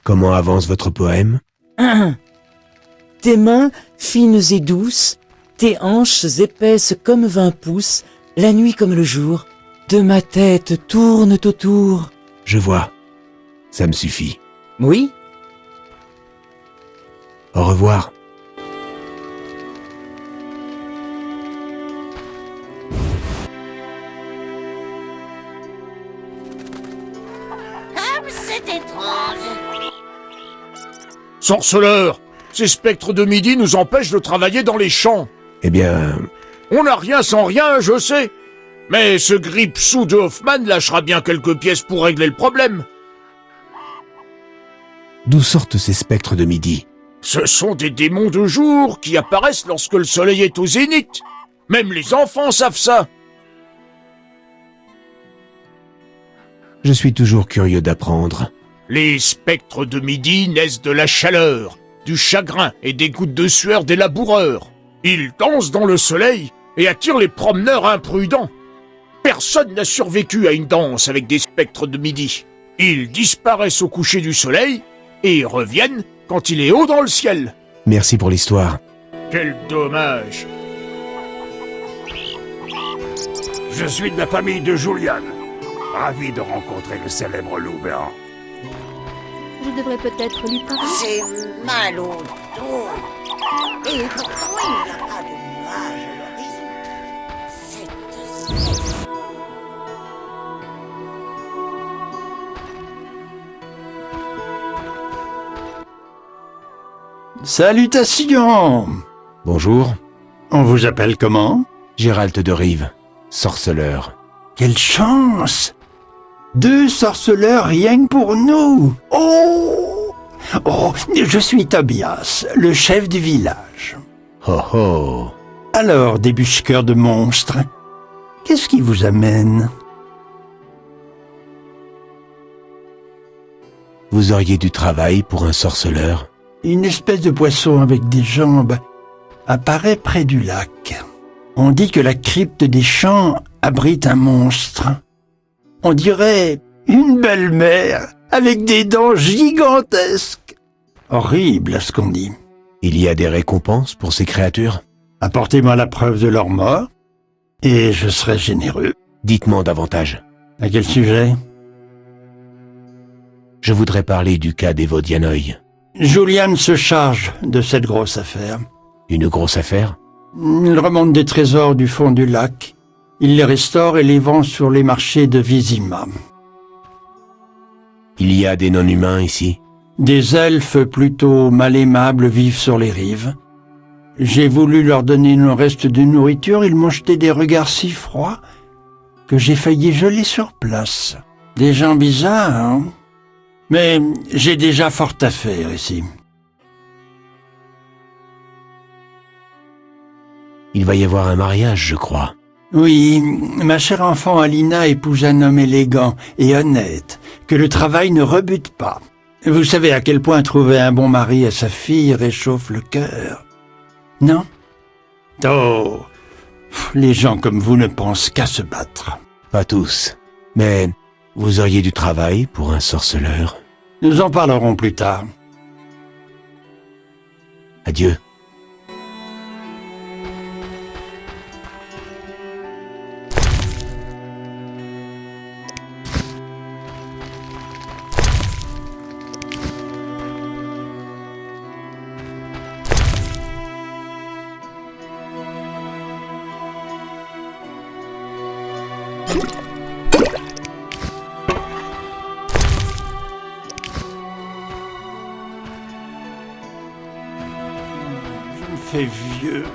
Comment avance votre poème? Tes mains, fines et douces, tes hanches épaisses comme 20 pouces, la nuit comme le jour, de ma tête tournent autour. Je vois. Ça me suffit. Oui? Au revoir. C'est étrange. Sorceleur! Ces spectres de midi nous empêchent de travailler dans les champs. Eh bien, On n'a rien sans rien, je sais. Mais ce Gripsou de Hoffman lâchera bien quelques pièces pour régler le problème. d'où sortent ces spectres de midi? Ce sont des démons de jour qui apparaissent lorsque le soleil est au zénith. Même les enfants savent ça. Je suis toujours curieux d'apprendre. Les spectres de midi naissent de la chaleur, du chagrin et des gouttes de sueur des laboureurs. Ils dansent dans le soleil et attirent les promeneurs imprudents. Personne n'a survécu à une danse avec des spectres de midi. Ils disparaissent au coucher du soleil et reviennent quand il est haut dans le ciel. Merci pour l'histoire. Quel dommage! Je suis de la famille de Julian. Ravi de rencontrer le célèbre loup blanc. Je devrais peut-être lui parler. C'est mal au dos. Et pourquoi il n'y a pas de nuages à l'horizon? C'est... Salutations! Bonjour, On vous appelle comment? Gérald de Rive, sorceleur. Quelle chance! 2 sorceleurs rien que pour nous! Oh! Oh, je suis Tobias, le chef du village. Ho ho! Alors, débusqueur de monstres, qu'est-ce qui vous amène? Vous auriez du travail pour un sorceleur? Une espèce de poisson avec des jambes apparaît près du lac. On dit que la crypte des champs abrite un monstre. On dirait une belle-mère avec des dents gigantesques. Horrible à ce qu'on dit. Il y a des récompenses pour ces créatures? Apportez-moi la preuve de leur mort et je serai généreux. Dites-moi davantage. À quel sujet? Je voudrais parler du cas des Vaudianoï. Julian se charge de cette grosse affaire. Une grosse affaire? Il remonte des trésors du fond du lac. Il les restaure et les vend sur les marchés de Vizima. Il y a des non-humains ici? Des elfes plutôt mal aimables vivent sur les rives. J'ai voulu leur donner une reste de nourriture, ils m'ont jeté des regards si froids que j'ai failli geler sur place. Des gens bizarres, hein? Mais j'ai déjà fort à faire ici. Il va y avoir un mariage, je crois. Oui, ma chère enfant Alina épouse un homme élégant et honnête, que le travail ne rebute pas. Vous savez à quel point trouver un bon mari à sa fille réchauffe le cœur. Non? Oh, les gens comme vous ne pensent qu'à se battre. Pas tous. Mais vous auriez du travail pour un sorceleur? Nous en parlerons plus tard. Adieu. Je me fais vieux.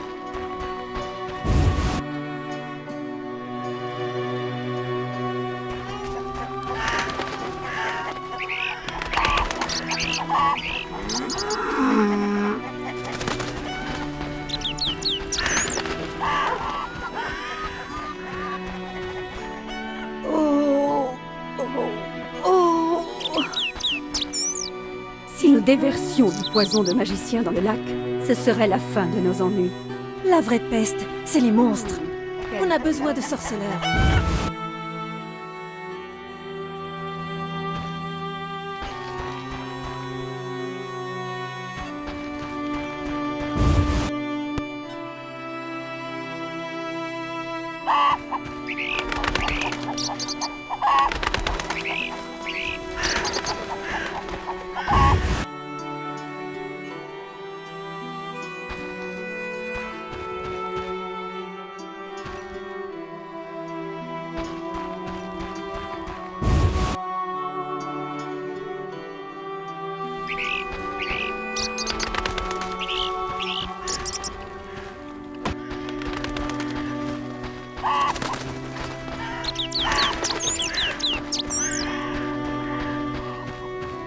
Si nous déversions du poison de magicien dans le lac, ce serait la fin de nos ennuis. La vraie peste, c'est les monstres. On a besoin de sorceleurs.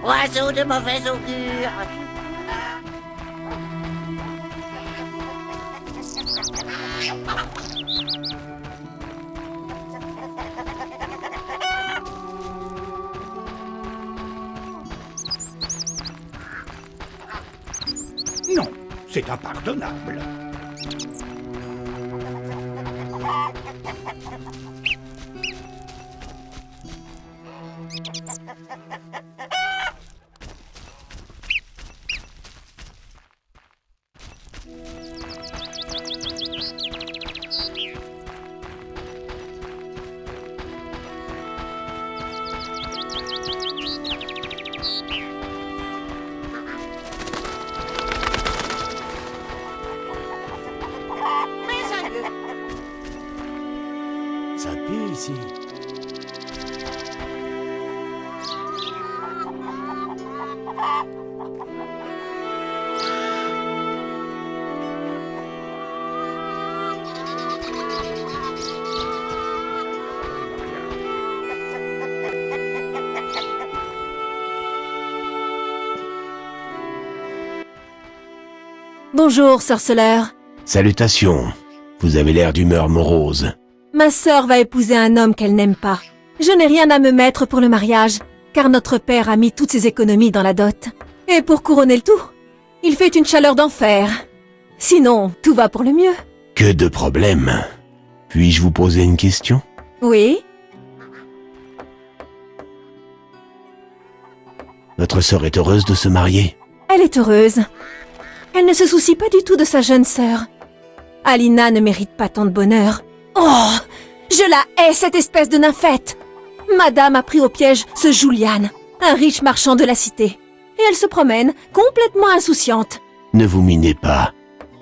Oiseau de mauvais augure. Non, c'est impardonnable. Ça pue ici. Bonjour, sorceleur. Salutations. Vous avez l'air d'humeur morose. Ma sœur va épouser un homme qu'elle n'aime pas. Je n'ai rien à me mettre pour le mariage, car notre père a mis toutes ses économies dans la dot. Et pour couronner le tout, il fait une chaleur d'enfer. Sinon, tout va pour le mieux. Que de problèmes. Puis-je vous poser une question? Oui? Votre sœur est heureuse de se marier? Elle est heureuse. Elle ne se soucie pas du tout de sa jeune sœur. Alina ne mérite pas tant de bonheur. Oh! Je la hais, cette espèce de nymphette! Madame a pris au piège ce Julian, un riche marchand de la cité. Et elle se promène, complètement insouciante. Ne vous minez pas.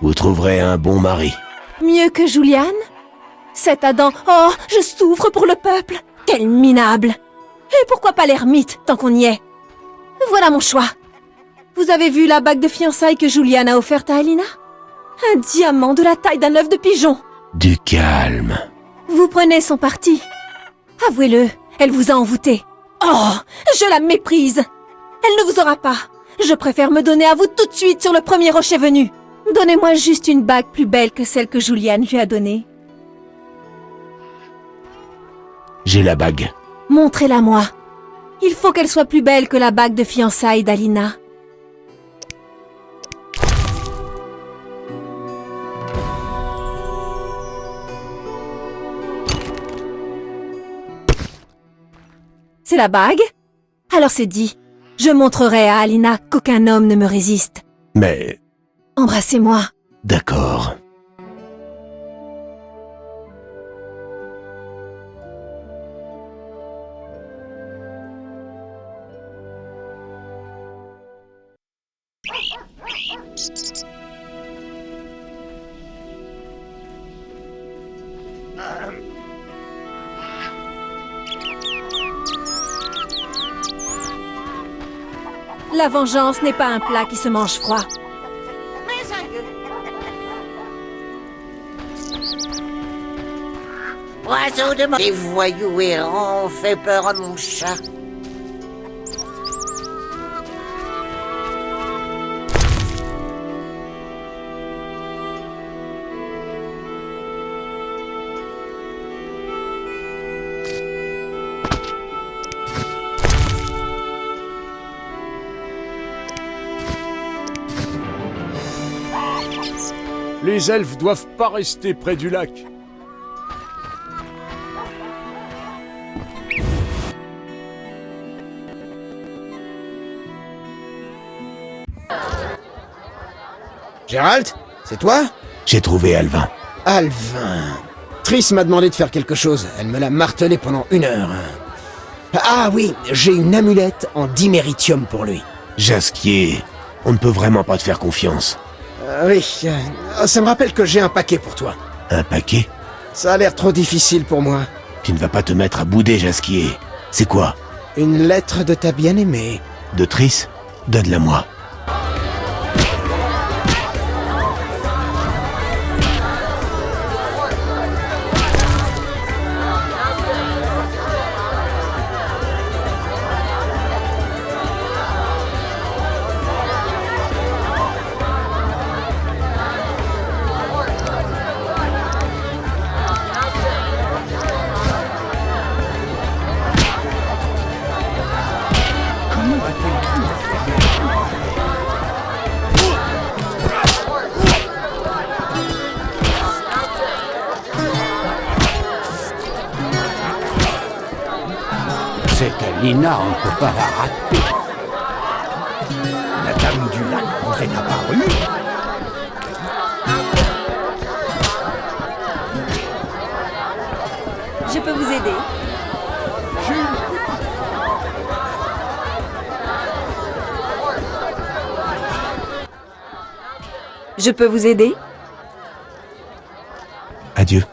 Vous trouverez un bon mari. Mieux que Julian? Cet Adam, oh, je souffre pour le peuple. Quel minable! Et pourquoi pas l'ermite, tant qu'on y est? Voilà mon choix. Vous avez vu la bague de fiançailles que Julian a offerte à Alina? Un diamant de la taille d'un œuf de pigeon. Du calme. Vous prenez son parti. Avouez-le, elle vous a envoûté. Oh, je la méprise. Elle ne vous aura pas. Je préfère me donner à vous tout de suite sur le premier rocher venu. Donnez-moi juste une bague plus belle que celle que Julian lui a donnée. J'ai la bague. Montrez-la-moi. Il faut qu'elle soit plus belle que la bague de fiançailles d'Alina. C'est la bague? Alors c'est dit. Je montrerai à Alina qu'aucun homme ne me résiste. Mais... Embrassez-moi. D'accord. La vengeance n'est pas un plat qui se mange froid. Mes adieux. Oiseau de les voyous errants ont fait peur à mon chat. Les elfes doivent pas rester près du lac. Gérald, c'est toi? J'ai trouvé Alvin. Alvin. Triss m'a demandé de faire quelque chose. Elle me l'a martelé pendant 1 heure. Ah oui, j'ai une amulette en diméritium pour lui. Jasquier, on ne peut vraiment pas te faire confiance. Oui, ça me rappelle que j'ai un paquet pour toi. Un paquet? Ça a l'air trop difficile pour moi. Tu ne vas pas te mettre à bouder, Jasquier. C'est quoi? Une lettre de ta bien-aimée. De Triss? Donne-la moi. Lina, on ne peut pas la rater. La dame du lac vous est apparue? Je peux vous aider? Je peux vous aider? Adieu.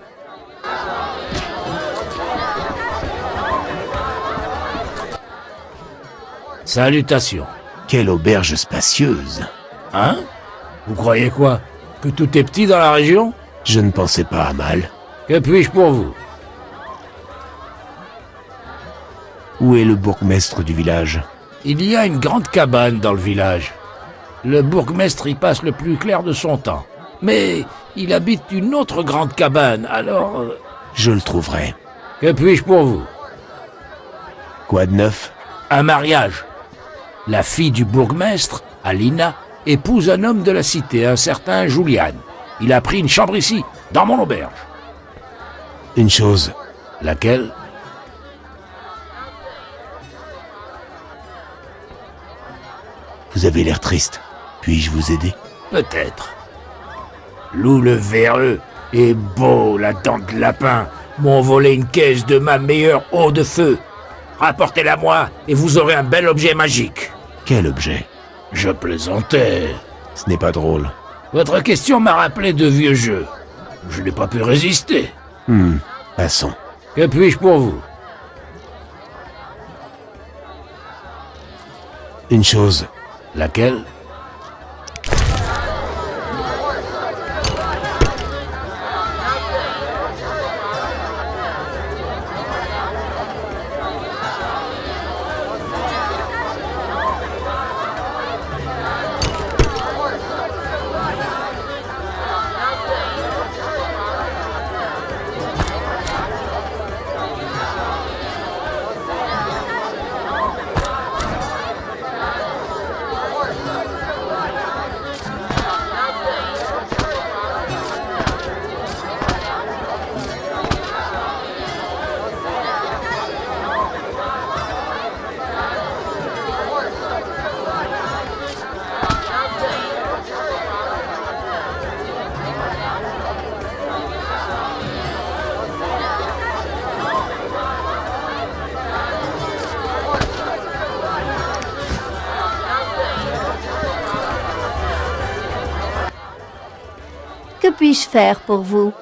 Salutations. Quelle auberge spacieuse. Hein? Vous croyez quoi? Que tout est petit dans la région? Je ne pensais pas à mal. Que puis-je pour vous? Où est le bourgmestre du village? Il y a une grande cabane dans le village. Le bourgmestre y passe le plus clair de son temps. Mais il habite une autre grande cabane, alors... Je le trouverai. Que puis-je pour vous? Quoi de neuf? Un mariage. La fille du bourgmestre, Alina, épouse un homme de la cité, un certain Julian. Il a pris une chambre ici, dans mon auberge. Une chose. Laquelle? Vous avez l'air triste. Puis-je vous aider? Peut-être. Loup le véreux et Beau la dent de lapin m'ont volé une caisse de ma meilleure eau de feu. Rapportez-la moi et vous aurez un bel objet magique. Quel objet? Je plaisantais. Ce n'est pas drôle. Votre question m'a rappelé de vieux jeux. Je n'ai pas pu résister. Passons. Que puis-je pour vous? Une chose. Laquelle? Que puis-je faire pour vous?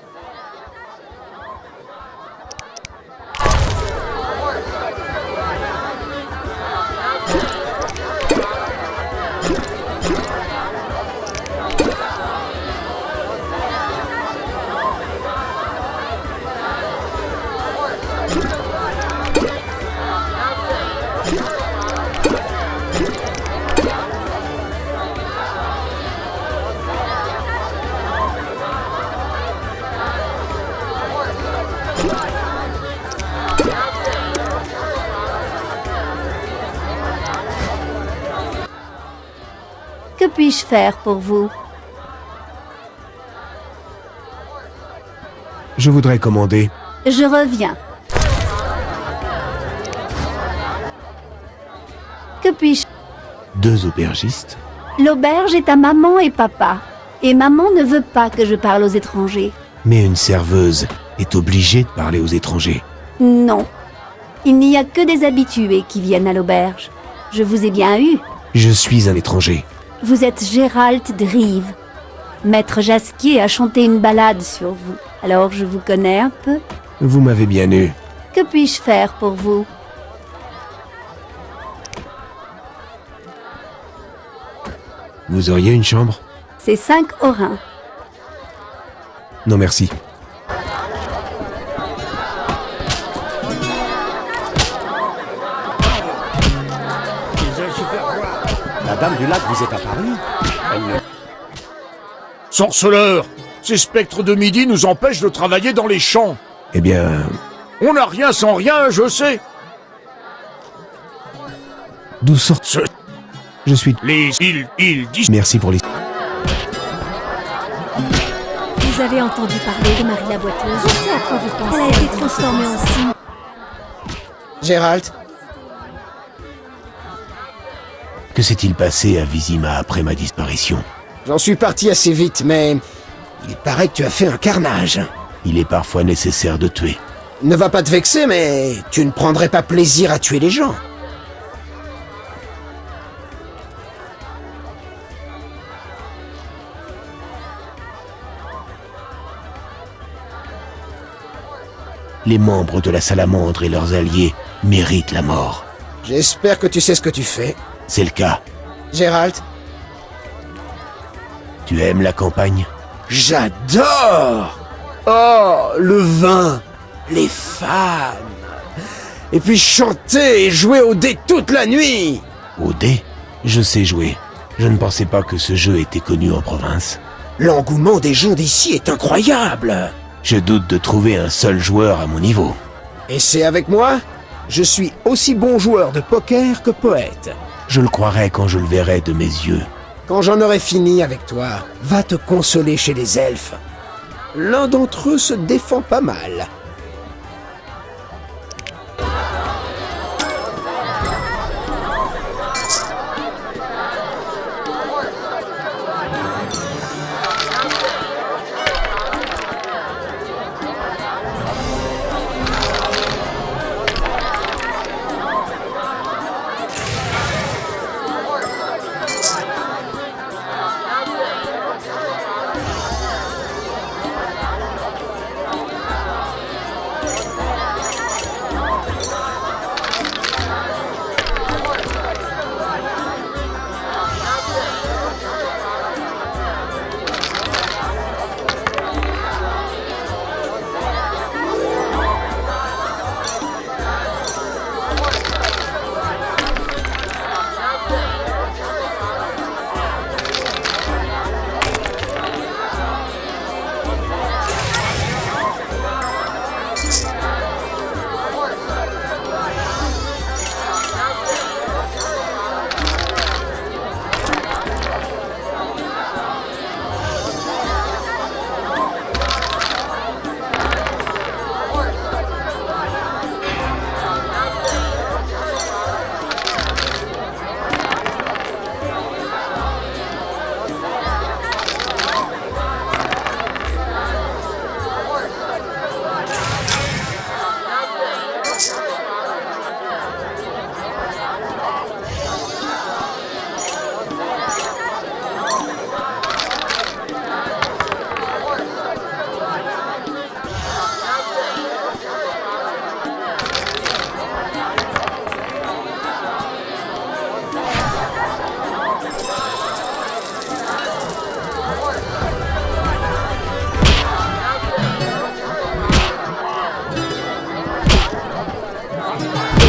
Que puis-je faire pour vous? Je voudrais commander. Je reviens. Que puis-je? 2 aubergistes. L'auberge est à maman et papa. Et maman ne veut pas que je parle aux étrangers. Mais une serveuse est obligée de parler aux étrangers. Non. Il n'y a que des habitués qui viennent à l'auberge. Je vous ai bien eu. Je suis un étranger. Vous êtes Gérald Drive. Maître Jasquier a chanté une ballade sur vous. Alors je vous connais un peu. Vous m'avez bien eu. Que puis-je faire pour vous? Vous auriez une chambre? C'est 5 orins. Non merci. La dame du lac vous est apparue? Sorceleur! Ces spectres de midi nous empêchent de travailler dans les champs. Eh bien... On n'a rien sans rien, je sais. D'où sort... Je suis... Ils disent... Merci pour les... Vous avez entendu parler de Marie la boiteuse? Je sais à quoi vous pensez. Elle a été transformée en cygne. Gérald, Que s'est-il passé à Vizima après ma disparition? J'en suis parti assez vite, mais il paraît que tu as fait un carnage. Il est parfois nécessaire de tuer. Ne va pas te vexer, mais tu ne prendrais pas plaisir à tuer les gens. Les membres de la Salamandre et leurs alliés méritent la mort. J'espère que tu sais ce que tu fais. C'est le cas. Gérald, Tu aimes la campagne? j'adore! Oh, le vin, les femmes, et puis chanter et jouer au dé toute la nuit! Au dé? Je sais jouer. Je ne pensais pas que ce jeu était connu en province. L'engouement des gens d'ici est incroyable! Je doute de trouver un seul joueur à mon niveau. Et c'est avec moi? Je suis aussi bon joueur de poker que poète. Je le croirai quand je le verrai de mes yeux. Quand j'en aurai fini avec toi, va te consoler chez les elfes. L'un d'entre eux se défend pas mal.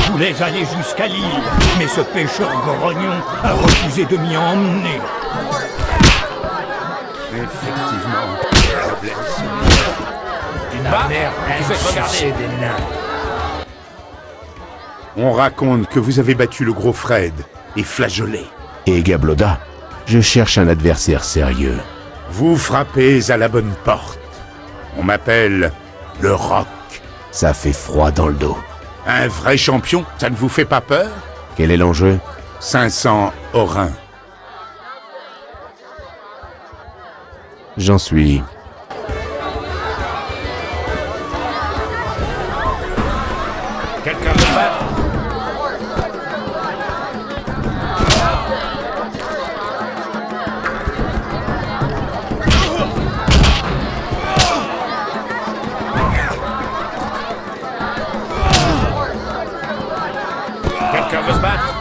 Je voulais aller jusqu'à l'île, mais ce pêcheur grognon a refusé de m'y emmener. Effectivement, problème d'une armère insensée des nains. On raconte que vous avez battu le gros Fred et flageolé. Et Gabloda, je cherche un adversaire sérieux. Vous frappez à la bonne porte. On m'appelle le Roc. Ça fait froid dans le dos. Un vrai champion, ça ne vous fait pas peur? Quel est l'enjeu? 500 orins. J'en suis. Quelqu'un veut battre? Quelqu'un veut se battre?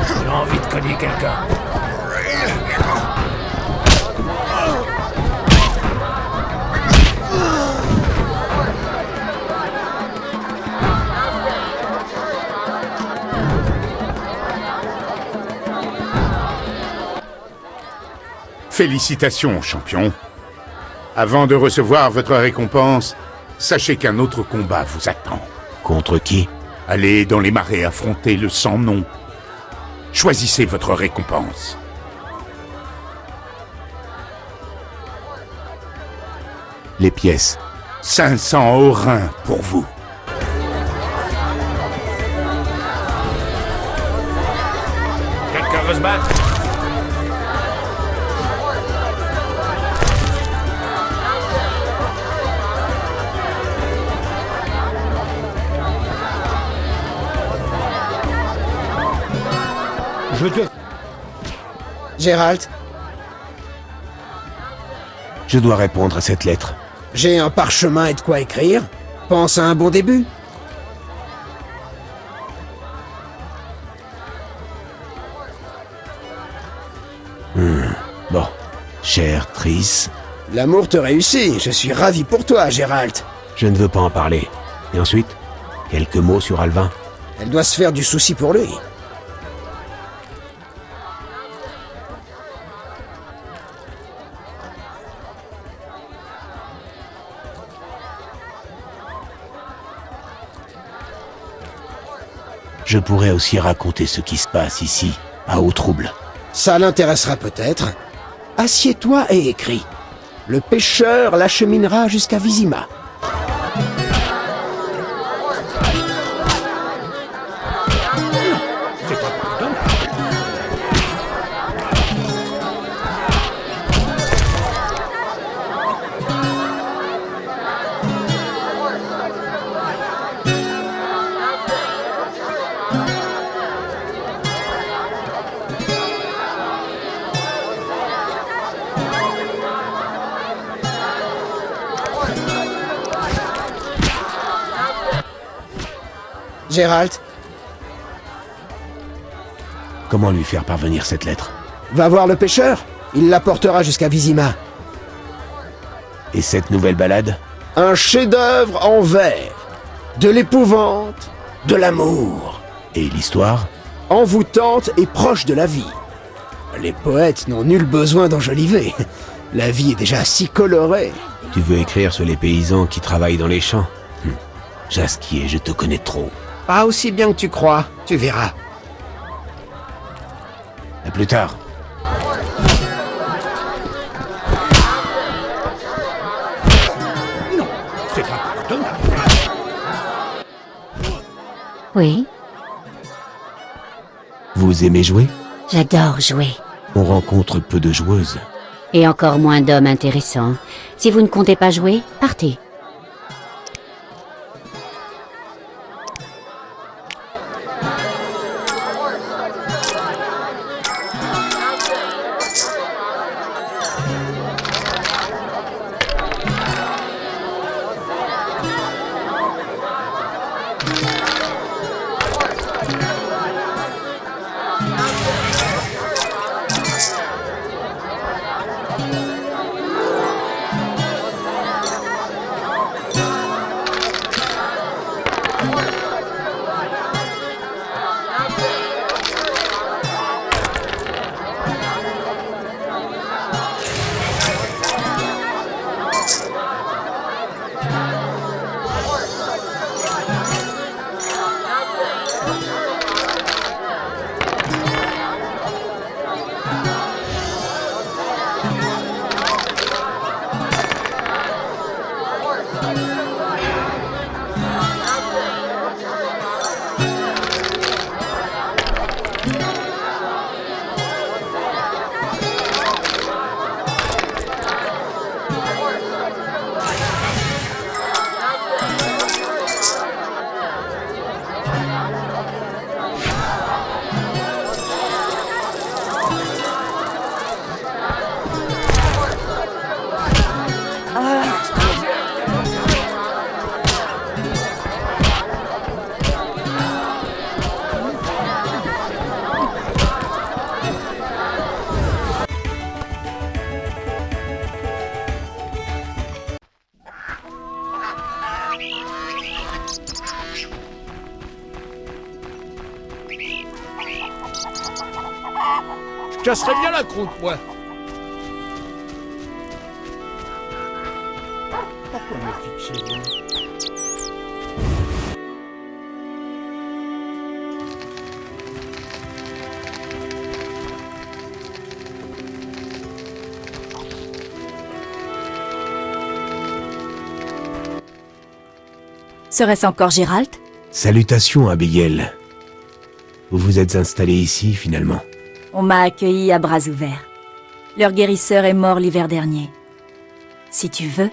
J'ai envie de cogner quelqu'un. Félicitations, champion. Avant de recevoir votre récompense, sachez qu'un autre combat vous attend. Contre qui? Allez dans les marais affronter le sans-nom. Choisissez votre récompense. Les pièces. 500 aurins pour vous. Quelqu'un veut se battre? Je te... Gérald, Je dois répondre à cette lettre. j'ai un parchemin et de quoi écrire. Pense à un bon début. Bon. Cher Triss, L'amour te réussit, je suis ravi pour toi, Gérald. je ne veux pas en parler. Et ensuite, quelques mots sur Alvin. Elle doit se faire du souci pour lui. Je pourrais aussi raconter ce qui se passe ici, à Haut-Trouble. Ça l'intéressera peut-être. Assieds-toi et écris. Le pêcheur l'acheminera jusqu'à Vizima. C'est impardonnable. Gérald, Comment lui faire parvenir cette lettre? va voir le pêcheur. Il la portera jusqu'à Vizima. Et cette nouvelle balade? Un chef-d'œuvre en vers. De l'épouvante, de l'amour. Et l'histoire? Envoûtante et proche de la vie. Les poètes n'ont nul besoin d'enjoliver. La vie est déjà si colorée. Tu veux écrire sur les paysans qui travaillent dans les champs? Jasquier, je te connais trop. Pas aussi bien que tu crois, tu verras. À plus tard. Non, c'est impardonnable. Oui, Vous aimez jouer? j'adore jouer. On rencontre peu de joueuses. Et encore moins d'hommes intéressants. Si vous ne comptez pas jouer, partez. Je casserais bien la croûte, moi. Pourquoi me fixez-vous? Serait-ce encore Gérald? Salutations, Abigail. Vous vous êtes installé ici, finalement. On m'a accueilli à bras ouverts. Leur guérisseur est mort l'hiver dernier. Si tu veux,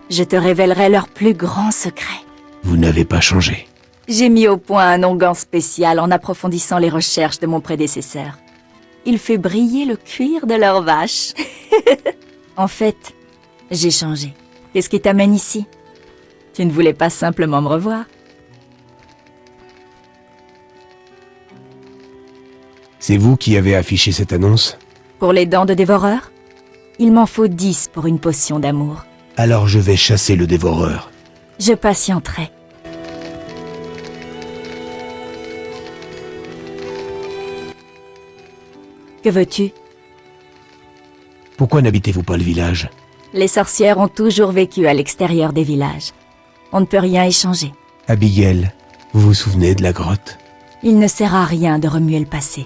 je te révélerai leur plus grand secret. Vous n'avez pas changé. J'ai mis au point un onguent spécial en approfondissant les recherches de mon prédécesseur. Il fait briller le cuir de leurs vaches. En fait, j'ai changé. Qu'est-ce qui t'amène ici? Tu ne voulais pas simplement me revoir? C'est vous qui avez affiché cette annonce? Pour les dents de dévoreur? Il m'en faut 10 pour une potion d'amour. Alors je vais chasser le dévoreur. Je patienterai. Que veux-tu? Pourquoi n'habitez-vous pas le village? Les sorcières ont toujours vécu à l'extérieur des villages. On ne peut rien y changer. Abigail, vous vous souvenez de la grotte? Il ne sert à rien de remuer le passé.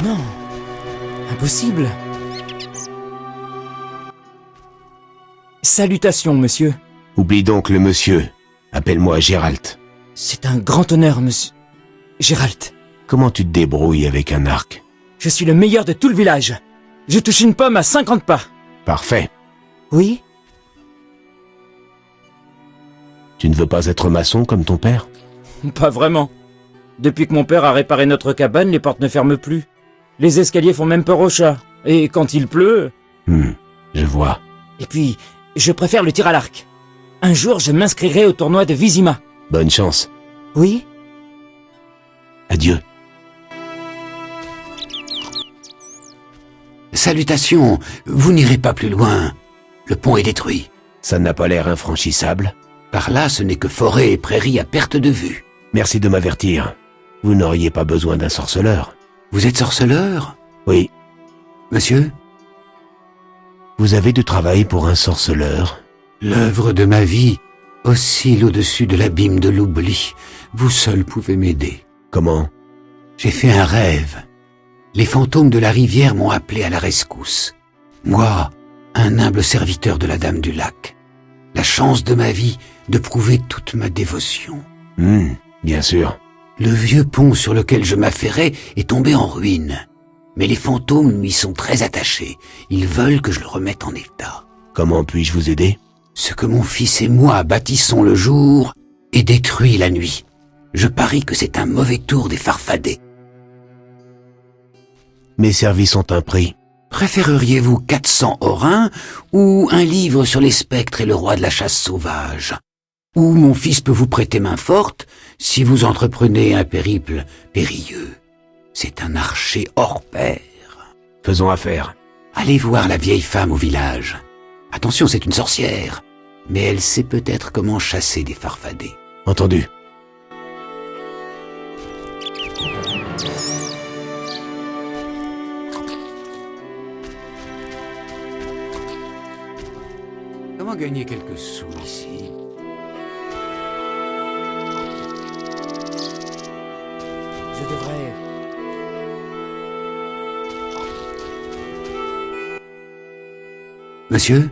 Non, impossible. Salutations, monsieur. Oublie donc le monsieur. Appelle-moi Gérald. C'est un grand honneur, monsieur. Gérald. Comment tu te débrouilles avec un arc? Je suis le meilleur de tout le village. Je touche une pomme à 50 pas. Parfait. Oui? Tu ne veux pas être maçon comme ton père? Pas vraiment. Depuis que mon père a réparé notre cabane, les portes ne ferment plus. Les escaliers font même peur aux chats. Et quand il pleut... Je vois. Et puis, je préfère le tir à l'arc. Un jour, je m'inscrirai au tournoi de Vizima. Bonne chance. Oui? Adieu. Salutations, vous n'irez pas plus loin. Le pont est détruit. Ça n'a pas l'air infranchissable. Par là, ce n'est que forêt et prairies à perte de vue. Merci de m'avertir. Vous n'auriez pas besoin d'un sorceleur. Vous êtes sorceleur? Oui. Monsieur? Vous avez du travail pour un sorceleur? L'œuvre de ma vie oscille au-dessus de l'abîme de l'oubli. Vous seul pouvez m'aider. Comment? J'ai fait un rêve. Les fantômes de la rivière m'ont appelé à la rescousse. Moi, un humble serviteur de la Dame du Lac. La chance de ma vie de prouver toute ma dévotion. Bien sûr. Le vieux pont sur lequel je m'affairais est tombé en ruine. Mais les fantômes lui sont très attachés. Ils veulent que je le remette en état. Comment puis-je vous aider? Ce que mon fils et moi bâtissons le jour est détruit la nuit. Je parie que c'est un mauvais tour des farfadets. Mes services ont un prix. Préféreriez-vous 400 orins ou un livre sur les spectres et le roi de la chasse sauvage? Ou mon fils peut vous prêter main forte si vous entreprenez un périple périlleux. C'est un archer hors pair. Faisons affaire. Allez voir la vieille femme au village. Attention, c'est une sorcière, mais elle sait peut-être comment chasser des farfadets. Entendu. Comment gagner quelques sous ici? Je devrais... Monsieur?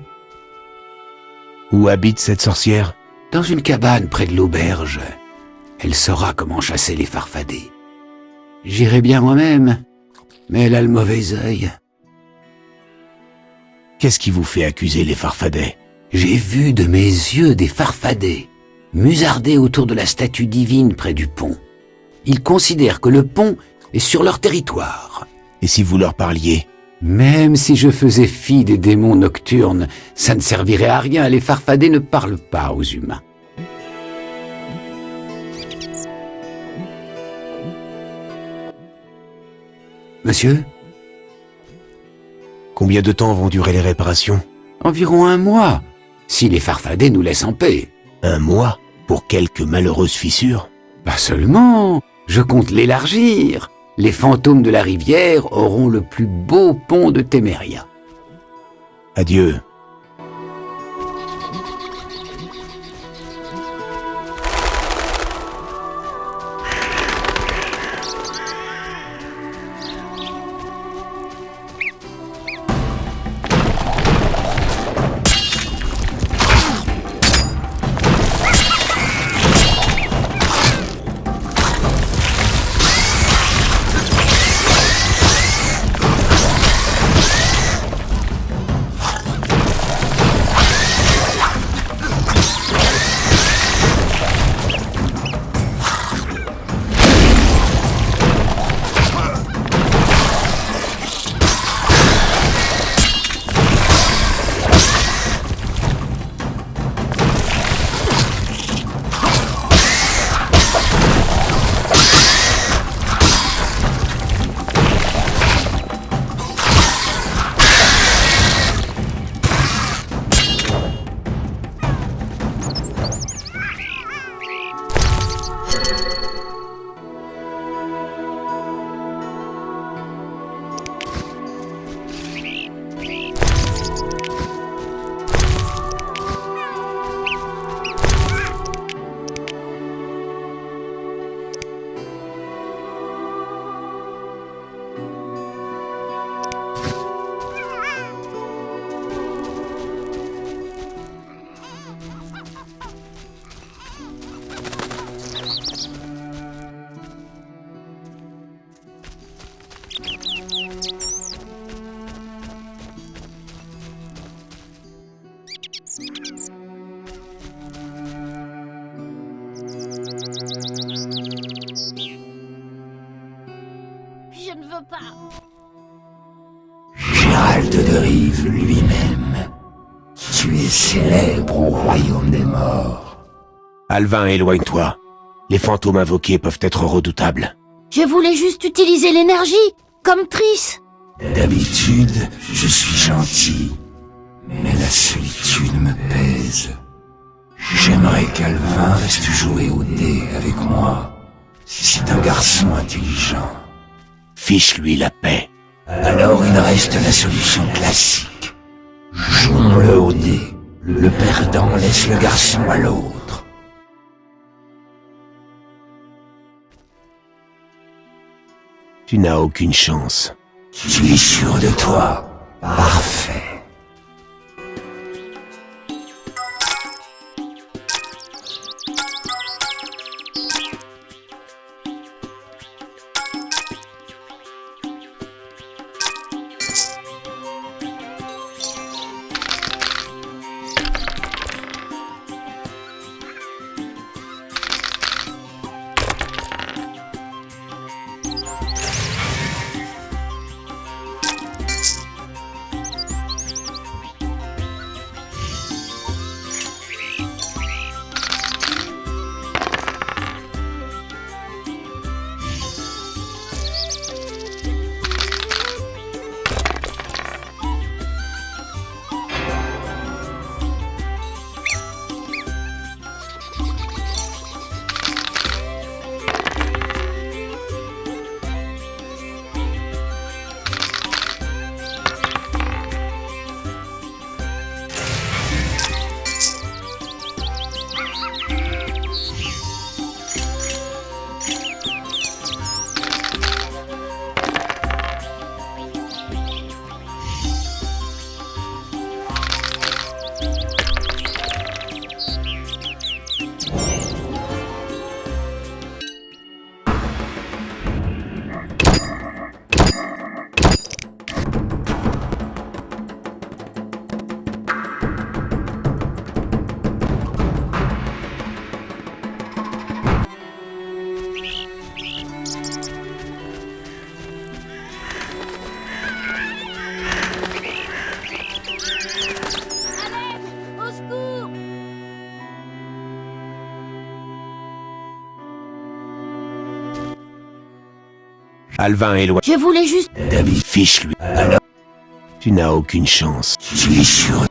Où habite cette sorcière? Dans une cabane près de l'auberge. Elle saura comment chasser les farfadets. J'irai bien moi-même, mais elle a le mauvais œil. Qu'est-ce qui vous fait accuser les farfadets? J'ai vu de mes yeux des farfadets, musardés autour de la statue divine près du pont. Ils considèrent que le pont est sur leur territoire. Et si vous leur parliez? Même si je faisais fi des démons nocturnes, ça ne servirait à rien, les farfadets ne parlent pas aux humains. Monsieur? Combien de temps vont durer les réparations? Environ 1 mois, si les farfadets nous laissent en paix. 1 mois? Pour quelques malheureuses fissures? Pas seulement, je compte l'élargir. Les fantômes de la rivière auront le plus beau pont de Téméria. Adieu. Je ne veux pas. Gérald de Rive lui-même. Tu es célèbre au royaume des morts. Alvin, éloigne-toi. Les fantômes invoqués peuvent être redoutables. Je voulais juste utiliser l'énergie, comme Triss. D'habitude, je suis gentil. Mais la solitude me pèse. J'aimerais qu'Alvin reste jouer au dé avec moi. C'est un garçon intelligent. Fiche-lui la paix. Alors il reste la solution classique. Jouons-le au dé. Le perdant laisse le garçon à l'autre. Tu n'as aucune chance. Tu es sûr de toi? Parfait. Alvin est loin. Je voulais juste... Fiche-lui. Alors, tu n'as aucune chance. Tu es sûr?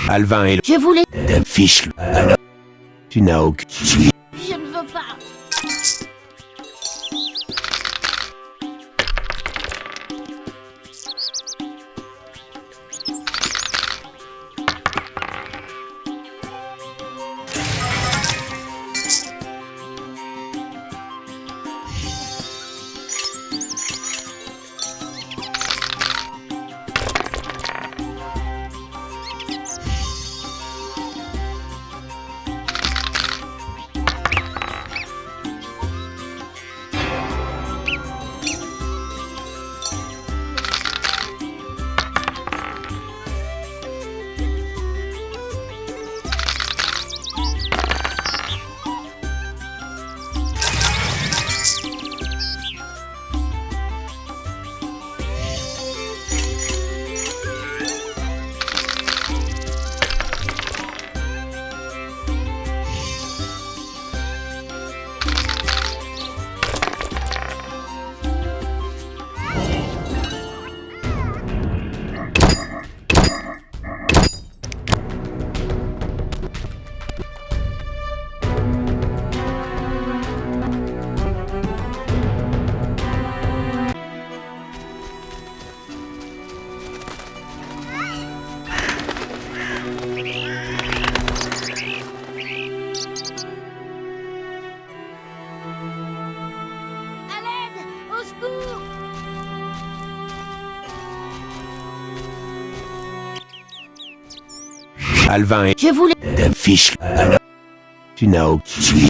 Alvin est... Je voulais... Fiche-lui. Alors, tu n'as aucune... Je ne veux pas. Alvin et... Je voulais... Fiche. Alors, tu n'as aucune...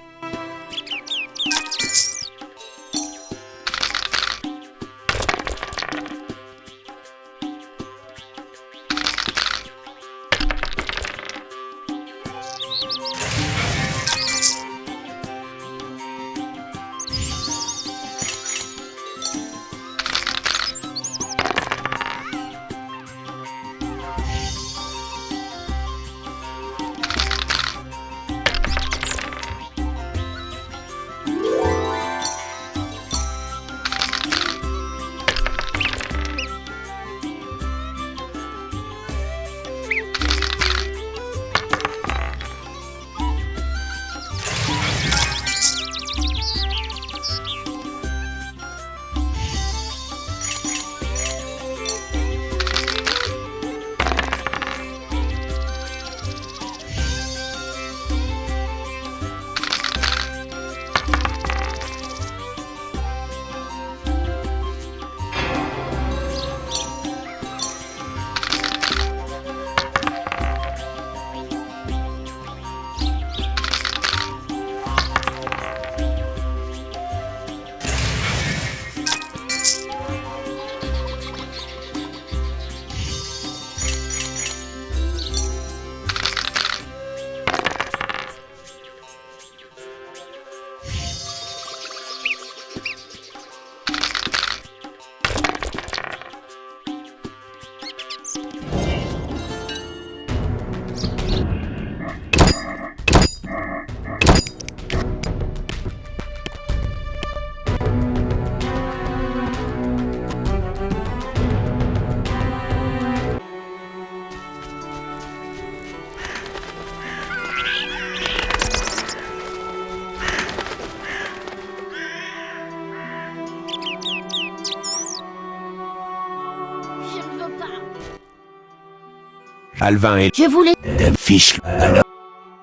Alvin et... Je voulais... Fiche. Alors,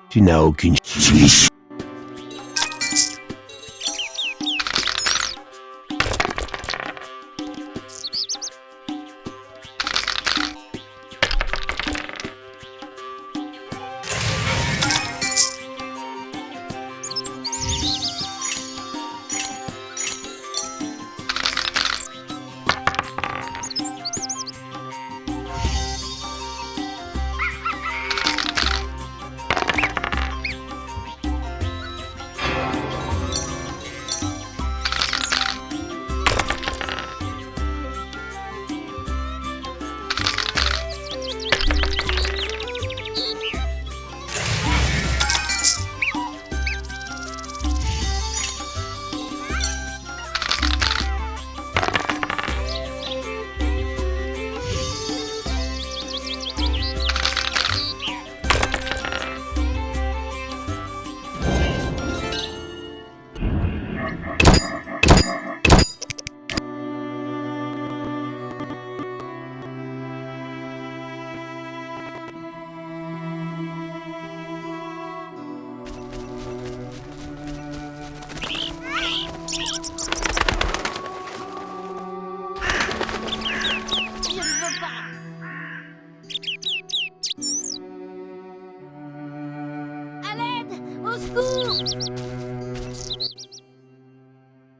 tu n'as aucune...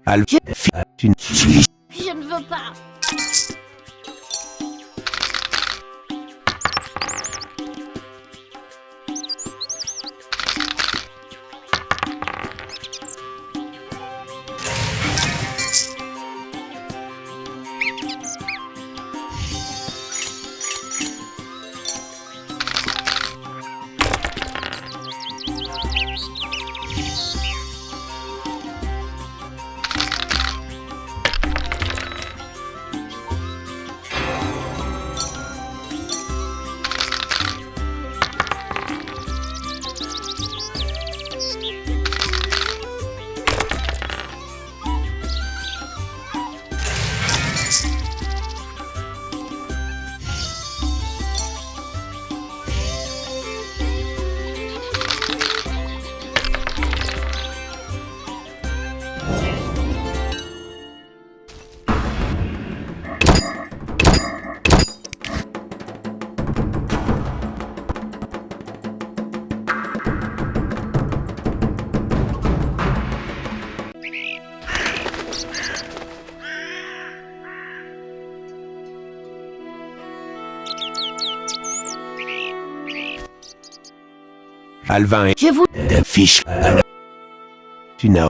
Alvin, tu ne... Je ne veux pas. Alvin et... Je vous... Fiche. Tu n'as...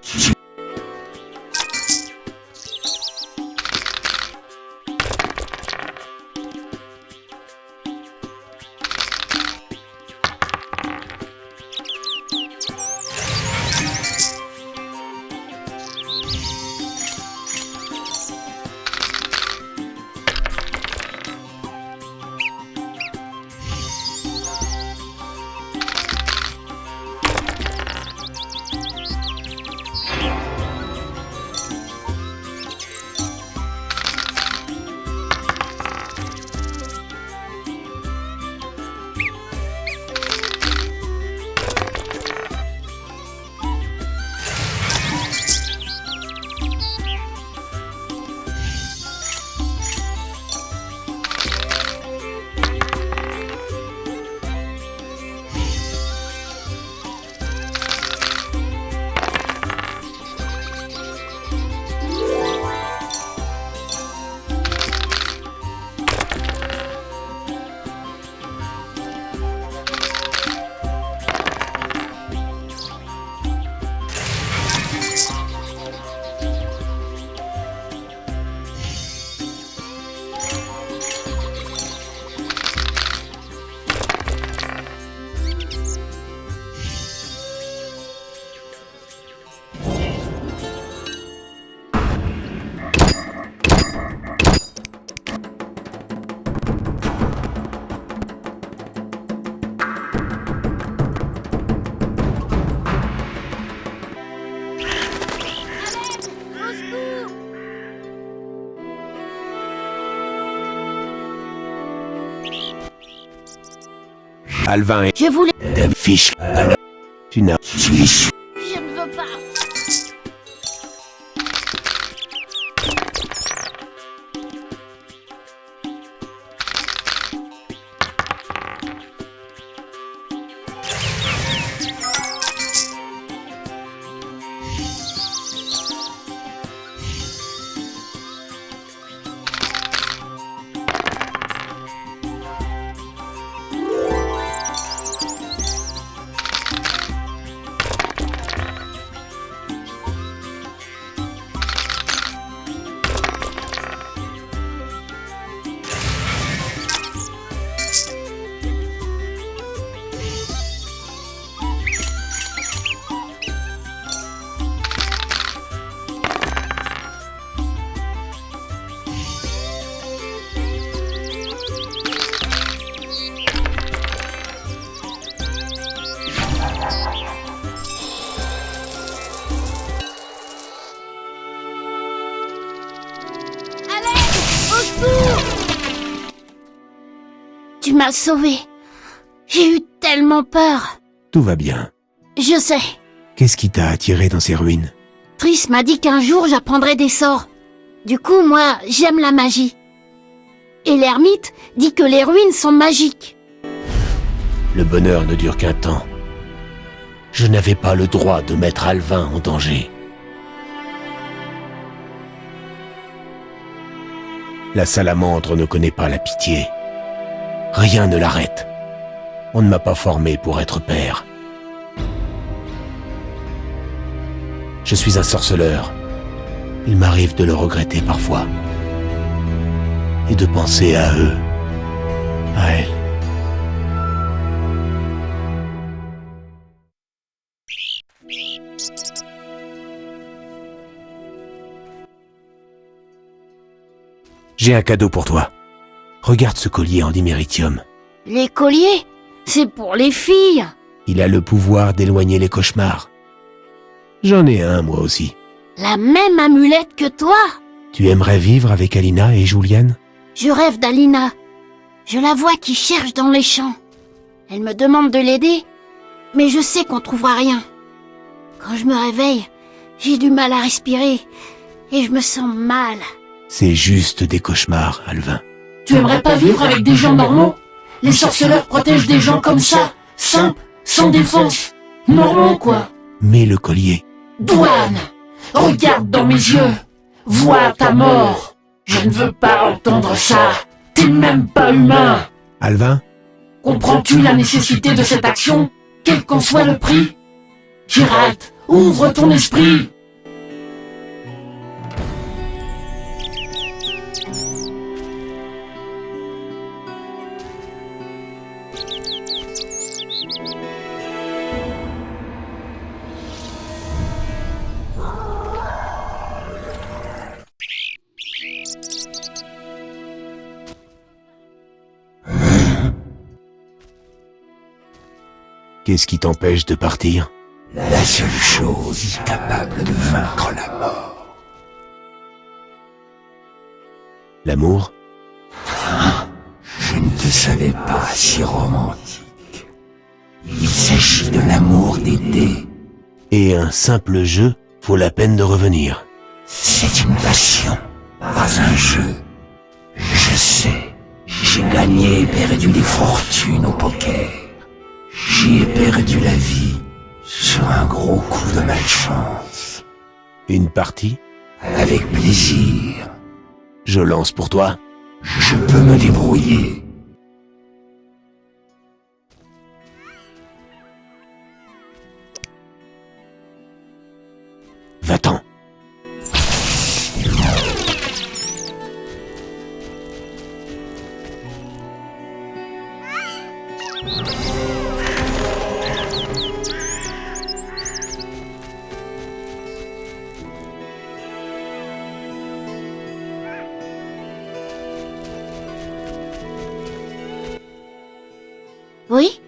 Alvin et... Je voulais... Fiche. Tu n'as... Je ne veux pas. Tu m'as sauvé. J'ai eu tellement peur. Tout va bien. Je sais. Qu'est-ce qui t'a attiré dans ces ruines? Triss m'a dit qu'un jour j'apprendrais des sorts. Du coup, moi, j'aime la magie. Et l'ermite dit que les ruines sont magiques. Le bonheur ne dure qu'un temps. Je n'avais pas le droit de mettre Alvin en danger. La salamandre ne connaît pas la pitié. Rien ne l'arrête. On ne m'a pas formé pour être père. Je suis un sorceleur. Il m'arrive de le regretter parfois. Et de penser à eux, à elle. J'ai un cadeau pour toi. Regarde ce collier en diméritium. Les colliers, c'est pour les filles. Il a le pouvoir d'éloigner les cauchemars. J'en ai un, moi aussi. La même amulette que toi. Tu aimerais vivre avec Alina et Juliane? Je rêve d'Alina. Je la vois qui cherche dans les champs. Elle me demande de l'aider, mais je sais qu'on trouvera rien. Quand je me réveille, j'ai du mal à respirer et je me sens mal. C'est juste des cauchemars, Alvin. Tu aimerais pas vivre avec des gens normaux? Les sorceleurs protègent des gens comme ça, simples, sans défense. Normaux, quoi. Mets le collier. Douane, regarde dans mes yeux. Vois ta mort. Je ne veux pas entendre ça. T'es même pas humain. Alvin? Comprends-tu la nécessité de cette action? quel qu'en soit le prix. Géralt, ouvre ton esprit. Qu'est-ce qui t'empêche de partir? La seule chose capable de vaincre la mort. L'amour? Je ne te savais pas si romantique. Il s'agit de l'amour des dés. Et un simple jeu vaut la peine de revenir. C'est une passion, pas un jeu. Je sais, j'ai gagné et perdu des fortunes au poker. J'y ai perdu la vie sur un gros coup de malchance. Une partie? Avec plaisir. Je lance pour toi. Je peux me débrouiller. Va-t'en. Oui?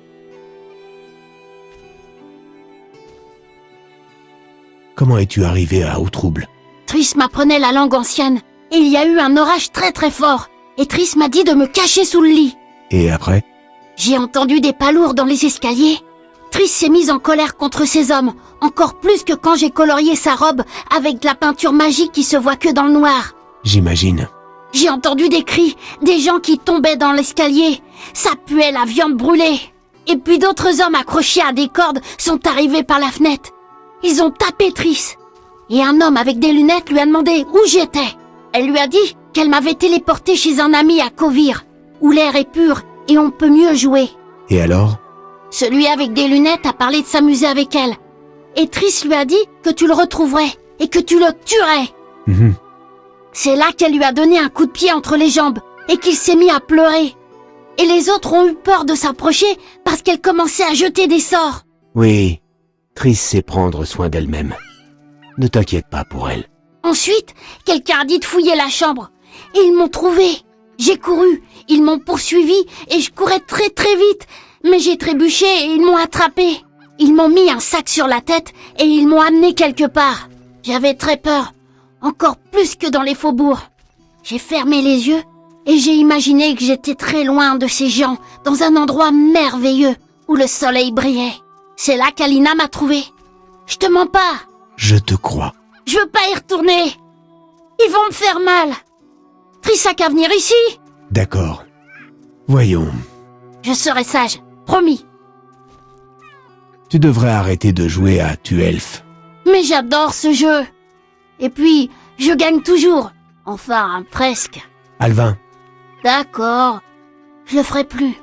Comment es-tu arrivé à Haut-Trouble? Triss m'apprenait la langue ancienne. Et il y a eu un orage très très fort. Et Triss m'a dit de me cacher sous le lit. Et après? J'ai entendu des pas lourds dans les escaliers. Triss s'est mise en colère contre ces hommes, encore plus que quand j'ai colorié sa robe avec de la peinture magique qui se voit que dans le noir. J'imagine. J'ai entendu des cris, des gens qui tombaient dans l'escalier. Ça puait la viande brûlée. Et puis d'autres hommes accrochés à des cordes sont arrivés par la fenêtre. Ils ont tapé Triss. Et un homme avec des lunettes lui a demandé où j'étais. Elle lui a dit qu'elle m'avait téléporté chez un ami à Kovir, où l'air est pur et on peut mieux jouer. Et alors? Celui avec des lunettes a parlé de s'amuser avec elle. Et Triss lui a dit que tu le retrouverais et que tu le tuerais. C'est là qu'elle lui a donné un coup de pied entre les jambes et qu'il s'est mis à pleurer. Et les autres ont eu peur de s'approcher parce qu'elle commençait à jeter des sorts. Oui, Triss sait prendre soin d'elle-même. Ne t'inquiète pas pour elle. Ensuite, quelqu'un a dit de fouiller la chambre. Et ils m'ont trouvé. J'ai couru, ils m'ont poursuivi et je courais très très vite. Mais j'ai trébuché et ils m'ont attrapé. Ils m'ont mis un sac sur la tête et ils m'ont amené quelque part. J'avais très peur, encore plus que dans les faubourgs. J'ai fermé les yeux et j'ai imaginé que j'étais très loin de ces gens, dans un endroit merveilleux où le soleil brillait. C'est là qu'Alina m'a trouvé. Je te mens pas. Je te crois. Je veux pas y retourner. Ils vont me faire mal. Triss a qu'à venir ici. D'accord. Voyons. Je serai sage, promis. Tu devrais arrêter de jouer à Tuelf. Mais j'adore ce jeu. Et puis, je gagne toujours. Enfin, presque. Alvin. D'accord. Je le ferai plus.